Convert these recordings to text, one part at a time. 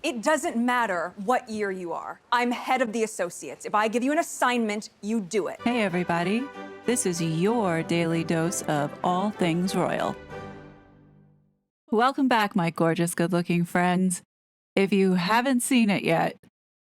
It doesn't matter what year you are. I'm head of the associates. If I give you an assignment, you do it. Hey everybody, this is your daily dose of all things royal. Welcome back, my gorgeous, good-looking friends. If you haven't seen it yet,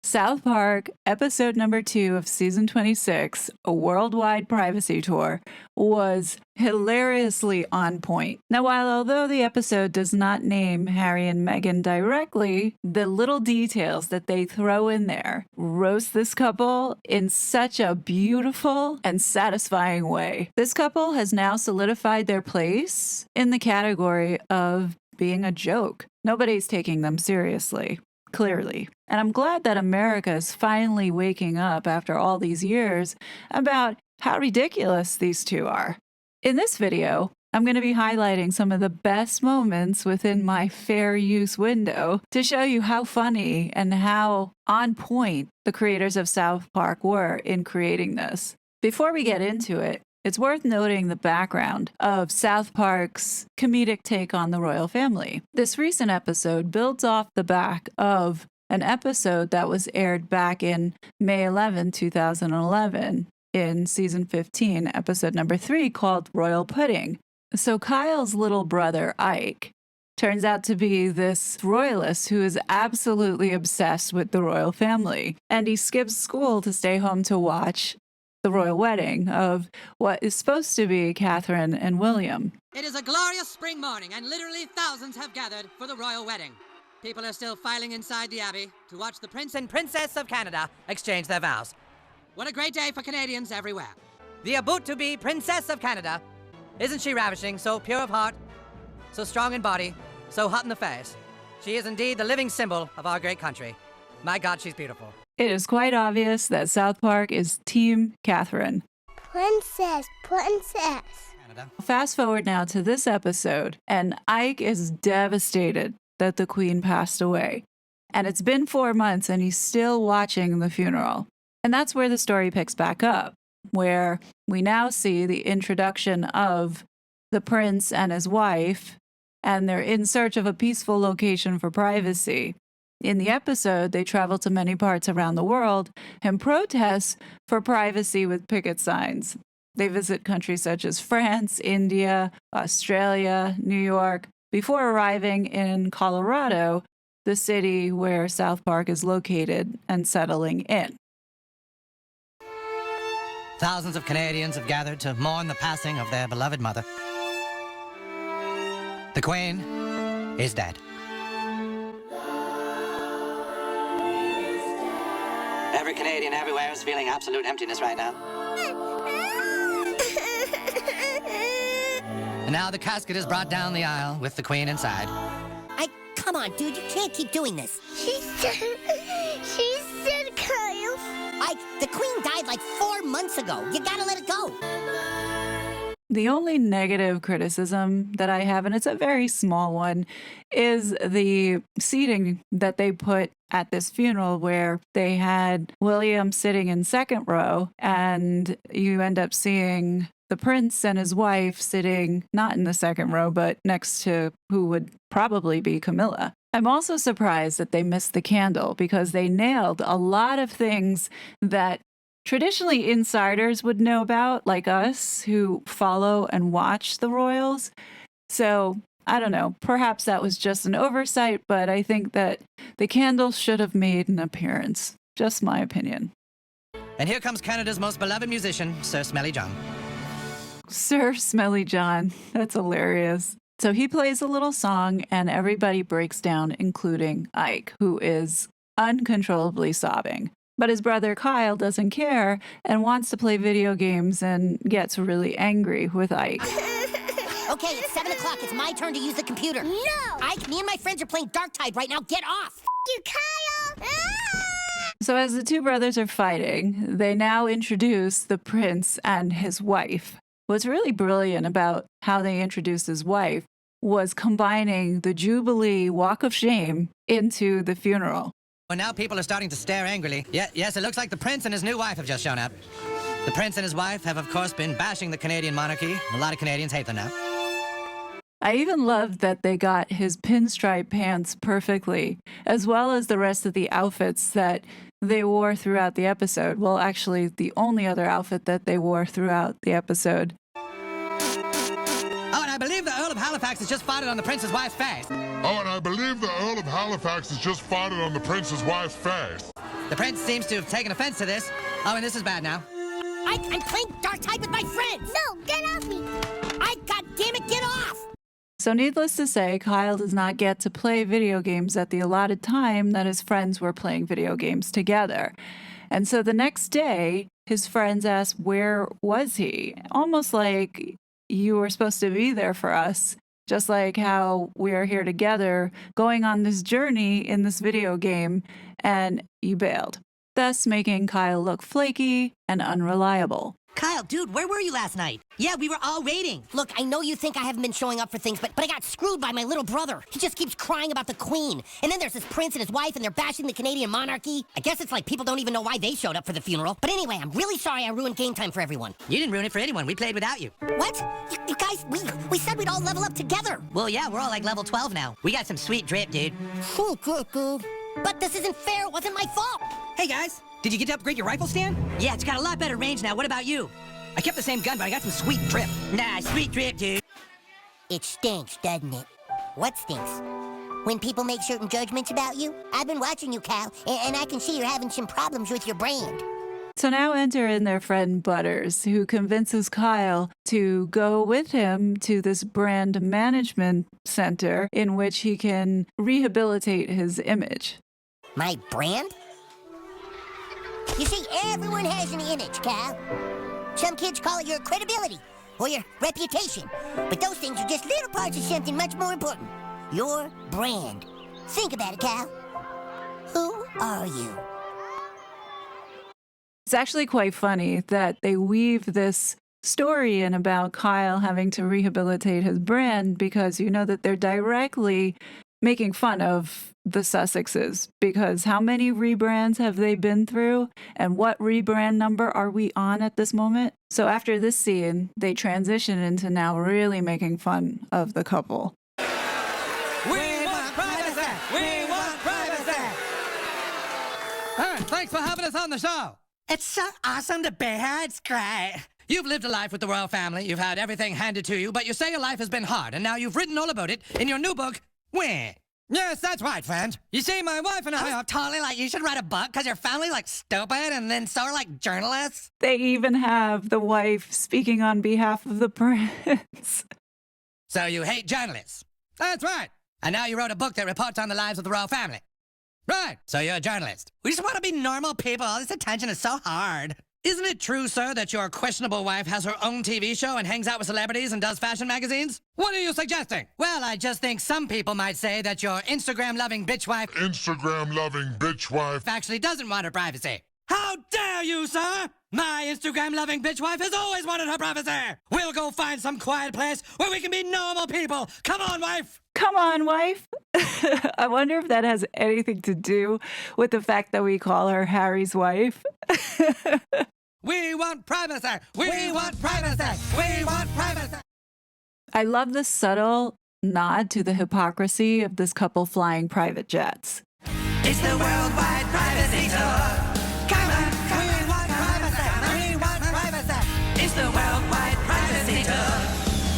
South Park, episode number 2 of season 26, a worldwide privacy tour, was hilariously on point. Now, although the episode does not name Harry and Meghan directly, the little details that they throw in there roast this couple in such a beautiful and satisfying way. This couple has now solidified their place in the category of being a joke. Nobody's taking them seriously. Clearly. And I'm glad that America is finally waking up after all these years about how ridiculous these two are. In this video, I'm going to be highlighting some of the best moments within my fair use window to show you how funny and how on point the creators of South Park were in creating this. Before we get into it, it's worth noting the background of South Park's comedic take on the royal family. This recent episode builds off the back of an episode that was aired back in May 11, 2011 in season 15, episode number 3, called Royal Pudding. So Kyle's little brother, Ike, turns out to be this royalist who is absolutely obsessed with the royal family, and he skips school to stay home to watch the royal wedding of what is supposed to be Catherine and William. It is a glorious spring morning, and literally thousands have gathered for the royal wedding. People are still filing inside the Abbey to watch the Prince and Princess of Canada exchange their vows. What a great day for Canadians everywhere. The about-to-be Princess of Canada. Isn't she ravishing, so pure of heart, so strong in body, so hot in the face? She is indeed the living symbol of our great country. My God, she's beautiful. It is quite obvious that South Park is Team Catherine. Princess. Canada. Fast forward now to this episode, and Ike is devastated that the Queen passed away. And it's been 4 months, and he's still watching the funeral. And that's where the story picks back up, where we now see the introduction of the prince and his wife, and they're in search of a peaceful location for privacy. In the episode, they travel to many parts around the world and protest for privacy with picket signs. They visit countries such as France, India, Australia, New York, before arriving in Colorado, the city where South Park is located, and settling in. Thousands of Canadians have gathered to mourn the passing of their beloved mother. The Queen is dead. Every Canadian everywhere is feeling absolute emptiness right now. And now the casket is brought down the aisle with the Queen inside. Come on, dude, you can't keep doing this. She's dead, Kyle. The Queen died like 4 months ago. You gotta let it go. The only negative criticism that I have, and it's a very small one, is the seating that they put at this funeral, where they had William sitting in second row, and you end up seeing the prince and his wife sitting not in the second row, but next to who would probably be Camilla. I'm also surprised that they missed the candle, because they nailed a lot of things that traditionally insiders would know about, like us who follow and watch the royals. So I don't know, perhaps that was just an oversight, but I think that the candle should have made an appearance. Just my opinion. And here comes Canada's most beloved musician, Sir Smelly John. Sir Smelly John, that's hilarious. So he plays a little song and everybody breaks down, including Ike, who is uncontrollably sobbing. But his brother Kyle doesn't care and wants to play video games and gets really angry with Ike. Okay, it's 7 o'clock. It's my turn to use the computer. No! Ike, me and my friends are playing Dark Tide right now. Get off! You, Kyle! So as the two brothers are fighting, they now introduce the prince and his wife. What's really brilliant about how they introduced his wife was combining the Jubilee Walk of Shame into the funeral. Well, now people are starting to stare angrily. Yes, it looks like the prince and his new wife have just shown up. The prince and his wife have, of course, been bashing the Canadian monarchy. A lot of Canadians hate them now. I even love that they got his pinstripe pants perfectly, as well as the rest of the outfits that they wore throughout the episode. Well, actually, the only other outfit that they wore throughout the episode. Oh, and I believe the Earl of Halifax has just farted on the prince's wife's face. Oh, and I believe the Earl of Halifax has just farted on the prince's wife's face. The prince seems to have taken offense to this. Oh, and this is bad now. I'm playing dark tide with my friends! No, get off me! God damn it, get off! So needless to say, Kyle does not get to play video games at the allotted time that his friends were playing video games together. And so the next day, his friends ask, where was he? Almost like, you were supposed to be there for us, just like how we are here together going on this journey in this video game, and you bailed, thus making Kyle look flaky and unreliable. Kyle, dude, where were you last night? Yeah, we were all waiting. Look, I know you think I haven't been showing up for things, but I got screwed by my little brother. He just keeps crying about the Queen. And then there's this prince and his wife, and they're bashing the Canadian monarchy. I guess it's like people don't even know why they showed up for the funeral. But anyway, I'm really sorry I ruined game time for everyone. You didn't ruin it for anyone. We played without you. What? You guys, we said we'd all level up together. Well, yeah, we're all like level 12 now. We got some sweet drip, dude. Good, dude. But this isn't fair. It wasn't my fault. Hey, guys. Did you get to upgrade your rifle stand? Yeah, it's got a lot better range now. What about you? I kept the same gun, but I got some sweet drip. Nah, sweet drip, dude. It stinks, doesn't it? What stinks? When people make certain judgments about you? I've been watching you, Cal, and I can see you're having some problems with your brand. So now enter in their friend Butters, who convinces Kyle to go with him to this brand management center in which he can rehabilitate his image. My brand? You see, everyone has an image, Cal. Some kids call it your credibility or your reputation. But those things are just little parts of something much more important. Your brand. Think about it, Cal. Who are you? It's actually quite funny that they weave this story in about Kyle having to rehabilitate his brand because you know that they're directly making fun of the Sussexes, because how many rebrands have they been through and what rebrand number are we on at this moment? So after this scene, they transition into now really making fun of the couple. We want privacy! We want privacy! Thanks for having us on the show. It's so awesome to be here. It's great. You've lived a life with the royal family. You've had everything handed to you, but you say your life has been hard, and now you've written all about it in your new book, Where? Yes, that's right, friend. You see, my wife and I are totally like, you should write a book because your family like stupid and then so are like journalists. They even have the wife speaking on behalf of the prince. So you hate journalists. That's right. And now you wrote a book that reports on the lives of the royal family. Right. So you're a journalist. We just want to be normal people. All this attention is so hard. Isn't it true, sir, that your questionable wife has her own TV show and hangs out with celebrities and does fashion magazines? What are you suggesting? Well, I just think some people might say that your Instagram-loving bitch wife actually doesn't want her privacy. How dare you, sir? My Instagram-loving bitch wife has always wanted her privacy. We'll go find some quiet place where we can be normal people. Come on, wife. Come on, wife. I wonder if that has anything to do with the fact that we call her Harry's wife. We want privacy. We want privacy. We want privacy. I love the subtle nod to the hypocrisy of this couple flying private jets. It's the worldwide privacy tour. Come on, we want privacy. We want privacy. It's the worldwide privacy tour.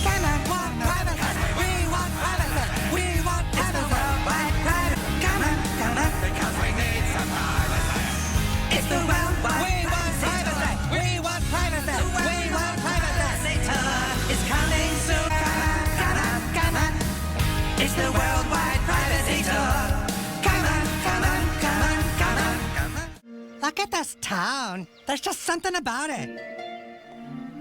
Come on, want privacy. We want privacy. We want privacy. It's the worldwide privacy. Come on, because we need some privacy. It's the worldwide privacy. We want privacy. We want privacy tour. It's coming soon. Come on. It's the worldwide privacy tour. Look at this town. There's just something about it.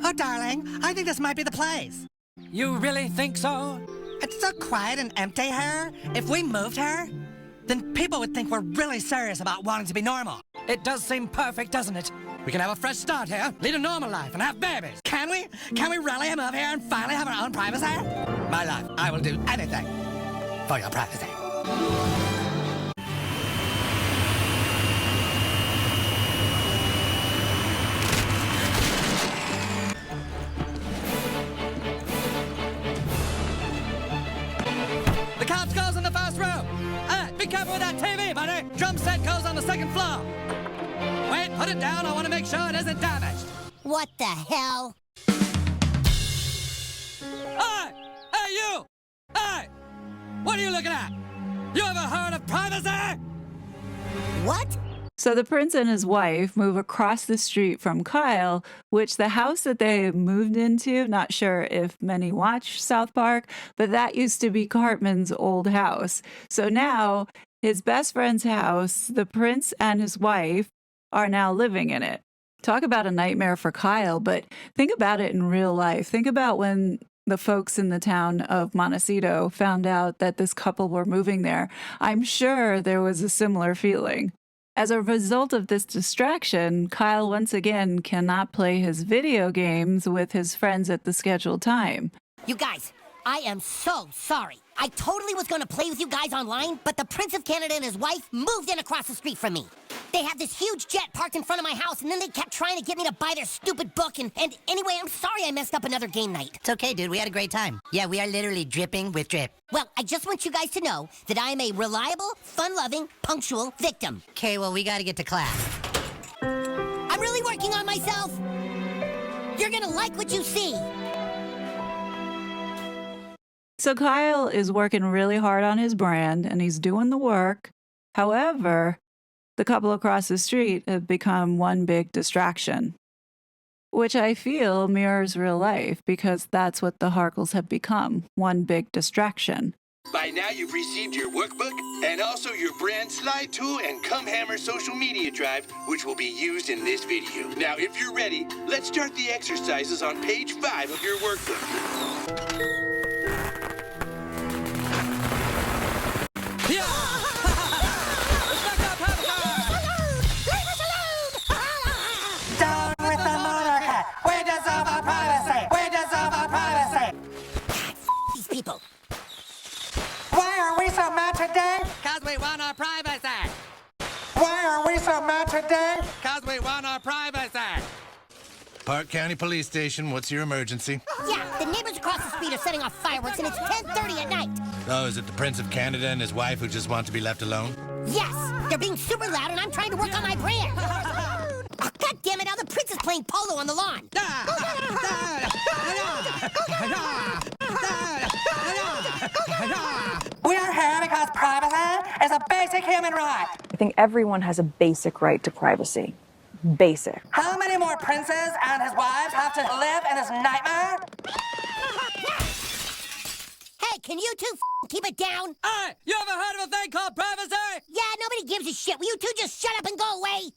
Oh, darling, I think this might be the place. You really think so? It's so quiet and empty here. If we moved here, then people would think we're really serious about wanting to be normal. It does seem perfect, doesn't it? We can have a fresh start here, lead a normal life, and have babies. Can we? Can we really move here and finally have our own privacy? My life, I will do anything for your privacy. The couch goes in the first room. Be careful with that TV, buddy. Drum set goes on the second floor. Wait, put it down. I want to make sure it isn't damaged. What the hell? Hey! Hey, you! Hey! What are you looking at? You ever heard of privacy? What? So the prince and his wife move across the street from Kyle, which the house that they moved into, not sure if many watch South Park, but that used to be Cartman's old house. So now his best friend's house, the prince and his wife are now living in it. Talk about a nightmare for Kyle, but think about it in real life. Think about when the folks in the town of Montecito found out that this couple were moving there. I'm sure there was a similar feeling. As a result of this distraction, Kyle once again cannot play his video games with his friends at the scheduled time. You guys, I am so sorry. I totally was going to play with you guys online, but the Prince of Canada and his wife moved in across the street from me. They had this huge jet parked in front of my house, and then they kept trying to get me to buy their stupid book, and anyway, I'm sorry I messed up another game night. It's okay, dude. We had a great time. Yeah, we are literally dripping with drip. Well, I just want you guys to know that I am a reliable, fun-loving, punctual victim. Okay, well, we gotta get to class. I'm really working on myself. You're gonna like what you see. So Kyle is working really hard on his brand and he's doing the work. However, the couple across the street have become one big distraction, which I feel mirrors real life because that's what the Harkles have become, one big distraction. By now, you've received your workbook and also your brand slide tool and Come Hammer social media drive, which will be used in this video. Now, if you're ready, let's start the exercises on page 5 of your workbook. Yeah! Down with the monarchy! We deserve our privacy! We deserve our privacy! These people. Why are we so mad today? Cause we want our privacy! Why are we so mad today? Cause we want our privacy! Park County Police Station, what's your emergency? Yeah, the neighbors across the street are setting off fireworks, and it's 10:30 at night. Oh, is it the Prince of Canada and his wife who just want to be left alone? Yes, they're being super loud, and I'm trying to work on my brand. Oh, God damn it, now the prince is playing polo on the lawn. We are here because privacy is a basic human right. I think everyone has a basic right to privacy. Basic. How many more princes and his wives have to live in this nightmare? Hey, can you two keep it down? Hey, you ever heard of a thing called privacy? Yeah, nobody gives a shit. Will you two just shut up and go away?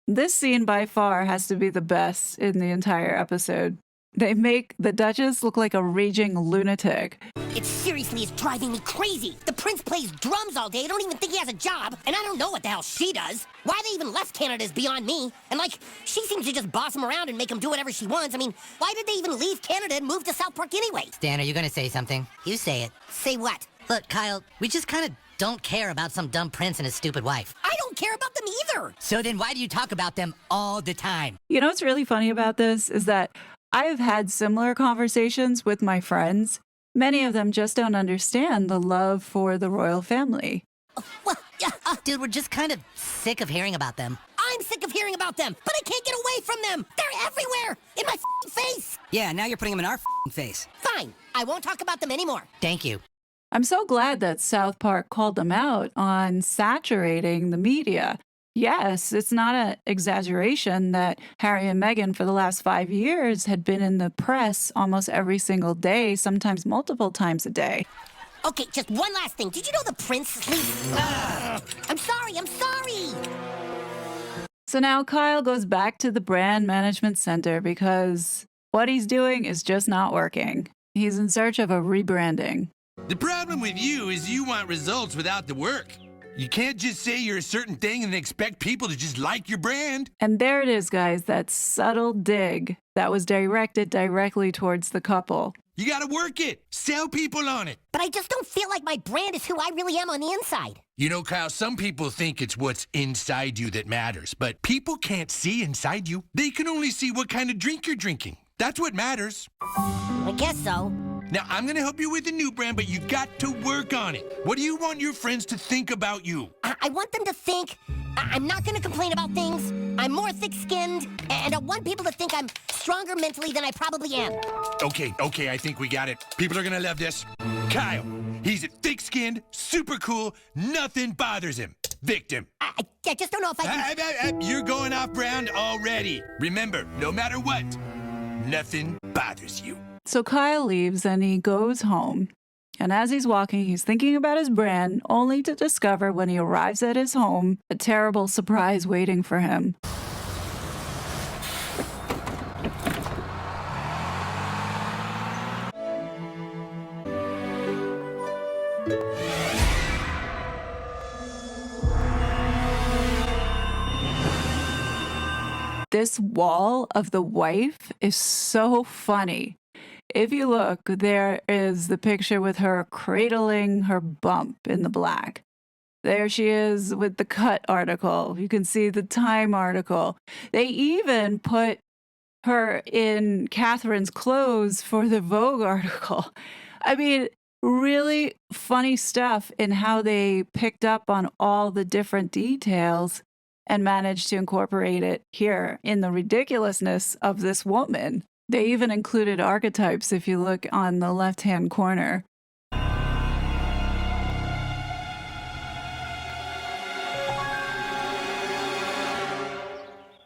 This scene by far has to be the best in the entire episode. They make the Duchess look like a raging lunatic. It seriously is driving me crazy. The prince plays drums all day. I don't even think he has a job. And I don't know what the hell she does. Why they even left Canada is beyond me. And, like, she seems to just boss him around and make him do whatever she wants. I mean, why did they even leave Canada and move to South Park anyway? Stan, are you gonna say something? You say it. Say what? Look, Kyle, we just kind of don't care about some dumb prince and his stupid wife. I don't care about them either. So then why do you talk about them all the time? You know what's really funny about this is that I've had similar conversations with my friends. Many of them just don't understand the love for the royal family. Well, Dude, we're just kind of sick of hearing about them. I'm sick of hearing about them, but I can't get away from them. They're everywhere, in my face. Yeah, now you're putting them in our face. Fine, I won't talk about them anymore. Thank you. I'm so glad that South Park called them out on saturating the media. Yes, it's not an exaggeration that Harry and Meghan for the last 5 years had been in the press almost every single day, sometimes multiple times a day. Okay, just one last thing. Did you know the prince sleeps? I'm sorry. So now Kyle goes back to the brand management center because what he's doing is just not working. He's in search of a rebranding. The problem with you is you want results without the work. You can't just say you're a certain thing and expect people to just like your brand. And there it is, guys, that subtle dig that was directed directly towards the couple. You gotta work it. Sell people on it. But I just don't feel like my brand is who I really am on the inside. You know, Kyle, some people think it's what's inside you that matters, but people can't see inside you. They can only see what kind of drink you're drinking. That's what matters. I guess so. Now, I'm gonna help you with the new brand, but you got to work on it. What do you want your friends to think about you? I want them to think I'm not gonna complain about things. I'm more thick-skinned, and I want people to think I'm stronger mentally than I probably am. Okay, I think we got it. People are gonna love this. Kyle, he's thick-skinned, super cool, nothing bothers him. Victim. I just don't know if I can... You're going off brand already. Remember, no matter what, nothing bothers you. So Kyle leaves and he goes home. And as he's walking, he's thinking about his brand, only to discover when he arrives at his home, a terrible surprise waiting for him. This wall of the wife is so funny. If you look, there is the picture with her cradling her bump in the black. There she is with the Cut article. You can see the Time article. They even put her in Catherine's clothes for the Vogue article. I mean, really funny stuff in how they picked up on all the different details and managed to incorporate it here in the ridiculousness of this woman. They even included archetypes if you look on the left-hand corner.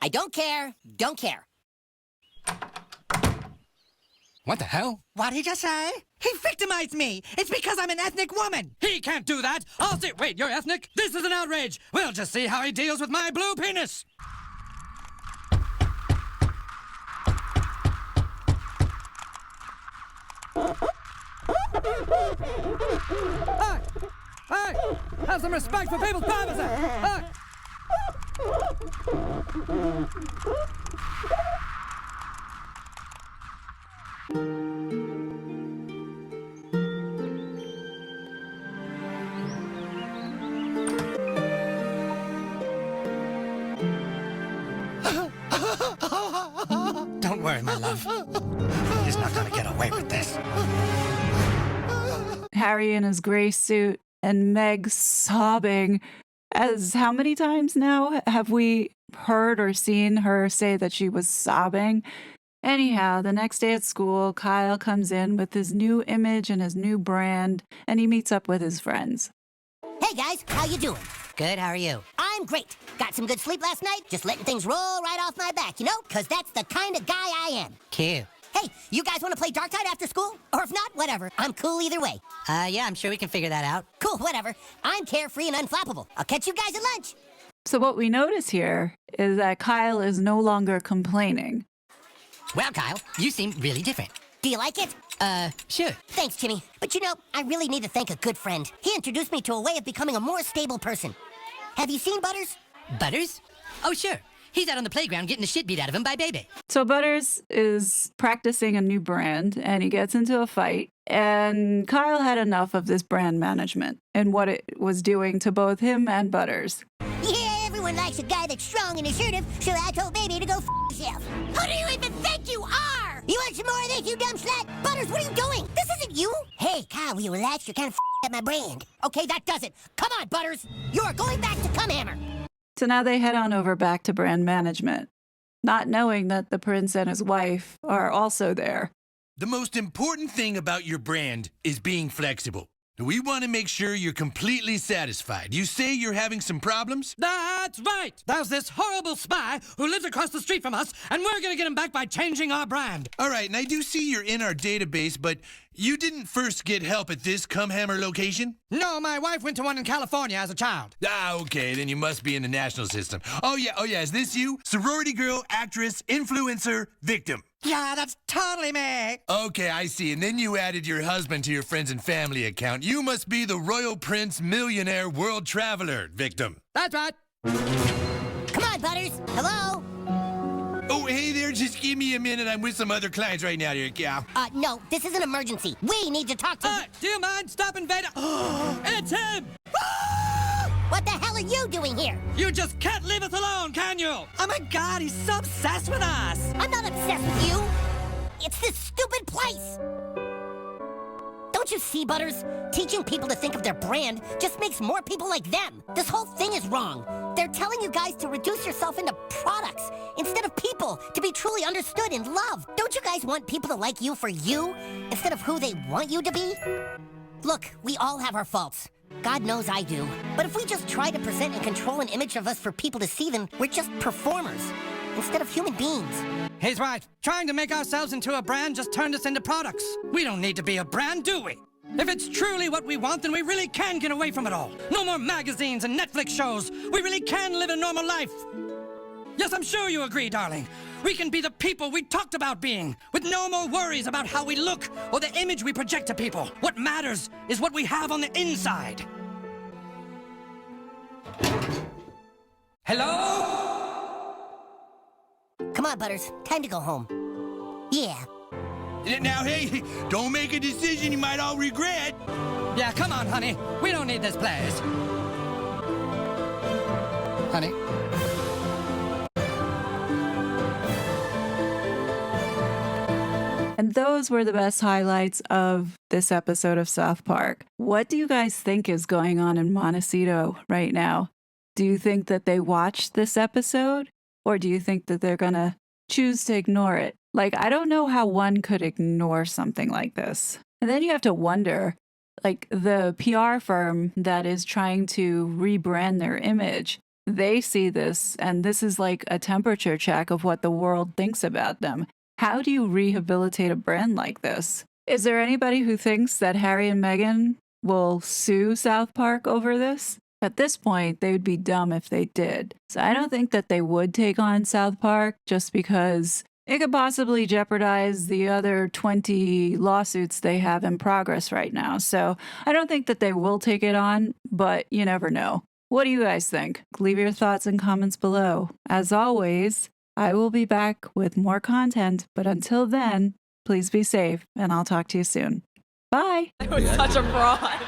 I don't care. Don't care. What the hell? What'd he just say? He victimized me. It's because I'm an ethnic woman. He can't do that. I'll see. Wait, you're ethnic? This is an outrage. We'll just see how he deals with my blue penis. Hey! Have some respect for people's privacy! Hey! Don't worry, my love. He's not gonna get away with this. Harry in his gray suit and Meg sobbing. As how many times now have we heard or seen her say that she was sobbing? Anyhow, the next day at school, Kyle comes in with his new image and his new brand, and he meets up with his friends. Hey, guys, how you doing? Good, how are you? I'm great. Got some good sleep last night? Just letting things roll right off my back, you know? Because that's the kind of guy I am. Cute. Hey, you guys want to play Dark Side after school? Or if not, whatever. I'm cool either way. Yeah, I'm sure we can figure that out. Cool, whatever. I'm carefree and unflappable. I'll catch you guys at lunch. So what we notice here is that Kyle is no longer complaining. Well, Kyle, you seem really different. Do you like it? Sure. Thanks, Jimmy. But you know, I really need to thank a good friend. He introduced me to a way of becoming a more stable person. Have you seen Butters? Butters? Oh, sure. He's out on the playground getting the shit beat out of him by Baby. So Butters is practicing a new brand, and he gets into a fight. And Kyle had enough of this brand management and what it was doing to both him and Butters. Yeah, everyone likes a guy that's strong and assertive, so I told Baby to go f yourself. Who do you even think you are? You want some more of this, you dumb slut? Butters, what are you doing? This isn't you. Hey, Kyle, will you relax? You're kind of at my brand. Okay, that does it. Come on, Butters. You are going back to Cumhammer. So now they head on over back to brand management, not knowing that the prince and his wife are also there. The most important thing about your brand is being flexible. We want to make sure you're completely satisfied. You say you're having some problems? That's right! There's this horrible spy who lives across the street from us, and we're gonna get him back by changing our brand. All right, and I do see you're in our database, but you didn't first get help at this Cumhammer location? No, my wife went to one in California as a child. Ah, okay, then you must be in the national system. Oh yeah, is this you? Sorority girl, actress, influencer, victim. Yeah, that's totally me. Okay, I see. And then you added your husband to your friends and family account. You must be the Royal Prince Millionaire World Traveler victim. That's right. Come on, Butters. Hello? Oh, hey there. Just give me a minute. I'm with some other clients right now, dear gal. No, this is an emergency. We need to talk to... Do you mind stopping, Vader? It's him! What the hell are you doing here? You just can't leave us alone, can you? Oh my God, he's so obsessed with us. I'm not obsessed with you. It's this stupid place! Don't you see, Butters? Teaching people to think of their brand just makes more people like them. This whole thing is wrong. They're telling you guys to reduce yourself into products instead of people, to be truly understood and loved. Don't you guys want people to like you for you instead of who they want you to be? Look, we all have our faults. God knows I do. But if we just try to present and control an image of us for people to see, then we're just performers instead of human beings. He's right. Trying to make ourselves into a brand just turned us into products. We don't need to be a brand, do we? If it's truly what we want, then we really can get away from it all. No more magazines and Netflix shows. We really can live a normal life. Yes, I'm sure you agree, darling. We can be the people we talked about being, with no more worries about how we look or the image we project to people. What matters is what we have on the inside. Hello? Come on, Butters. Time to go home. Yeah. Now, hey, don't make a decision you might all regret. Yeah, come on, honey. We don't need this place. Honey? And those were the best highlights of this episode of South Park. What do you guys think is going on in Montecito right now? Do you think that they watched this episode? Or do you think that they're going to choose to ignore it? Like, I don't know how one could ignore something like this. And then you have to wonder, like, the PR firm that is trying to rebrand their image, they see this, and this is like a temperature check of what the world thinks about them. How do you rehabilitate a brand like this? Is there anybody who thinks that Harry and Meghan will sue South Park over this? At this point, they would be dumb if they did. So I don't think that they would take on South Park just because it could possibly jeopardize the other 20 lawsuits they have in progress right now. So I don't think that they will take it on, but you never know. What do you guys think? Leave your thoughts and comments below. As always, I will be back with more content, but until then, please be safe, and I'll talk to you soon. Bye! I was such a fraud.